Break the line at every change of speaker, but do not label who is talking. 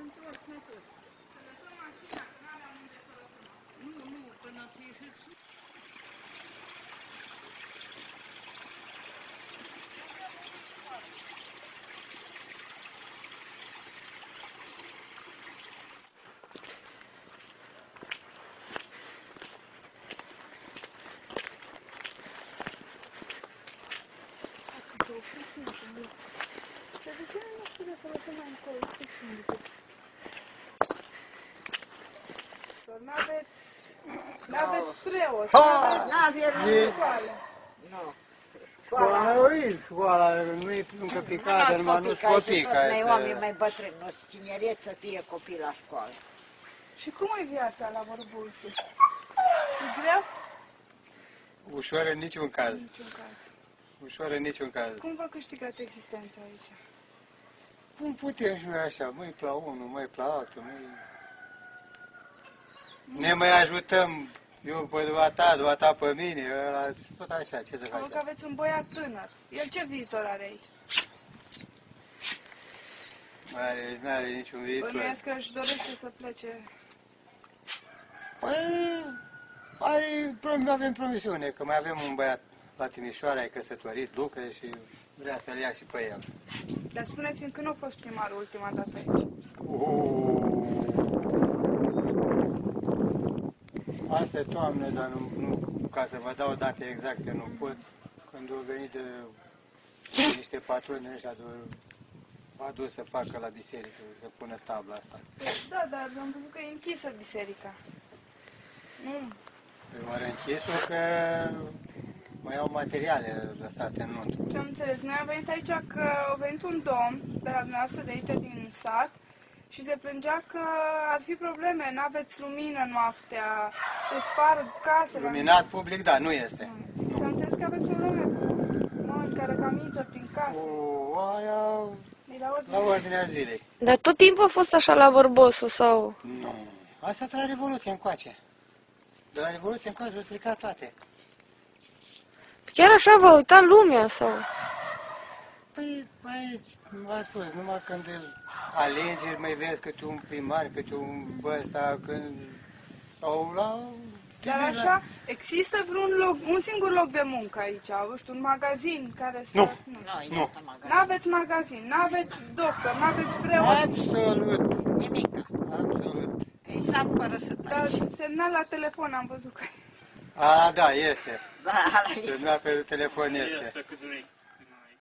întors n-a fost. Să lăsăm mașina, că n-aveam unde să lăsăm. Nu, până să ieșit sus. Dar de ce nu spune să lăsăm mai încolo? N-aveți preot, n-aveți școală.
Nu.
Școala nu-i încă picată, numai nu-ți copii ca
să... oameni mai bătrâni, nu-s tineret să fie copii la școală.
Și cum e viața la Vorbulsu? E greu?
Ușor în niciun caz.
În niciun caz.
Ușor în niciun caz.
Cum vă câștigați existența aici?
Cum putem și noi așa, măi pe la unul, măi pe la altul, ne mai ajutăm, eu pe doata pe mine, ăla, tot așa, ce să facem?
Acum că aveți un băiat tânăr, el ce viitor are aici?
N-are niciun viitor.
Bănuiesc că își dorește să plece.
Păi, avem promisiune, că mai avem un băiat la Timișoara, e căsătorit, lucră și vrea să-l ia și pe el.
Dar spuneți-mi, când a fost primarul ultima dată aici?
Asta e toamnă, dar nu, ca să vă dau date exacte, nu pot. Când au venit de niște patroni ăștia, a dus să facă la biserică, să pună tabla asta.
Da, dar am văzut că e închisă biserica. Nu.
Păi oare închis-o că mai au materiale lăsate în nuntă.
Ce am înțeles, noi am venit aici că a venit un domn de la dumneavoastră de aici din sat și se plângea că ar fi probleme, n-aveți lumină noaptea, se sparg casele.
Luminat public, da, nu este.
Nu. Am înțeles că aveți probleme cu oameni care cam intră prin casă.
Aia la ordinea zilei.
Dar tot timpul a fost așa la Vorbosu sau?
Nu. Asta de la Revoluție încoace. De la Revoluție încoace s-au stricat toate.
Chiar așa vă uita lumea sau?
Păi, aici, v-am spus, numai când alegeri mai vezi câte un primar, câte un ăsta, când... sau la...
Dar așa, există vreun loc, un singur loc de muncă aici, știu, un magazin care să...
Nu.
Nu.
N-aveți magazin, n-aveți doctor, n-aveți preot.
Absolut.
Nimica.
Absolut.
E sat părăsit
Dar
aici.
semnal la telefon am văzut că...
A, da, este.
Da,
Semnal pe telefon este.
Este cât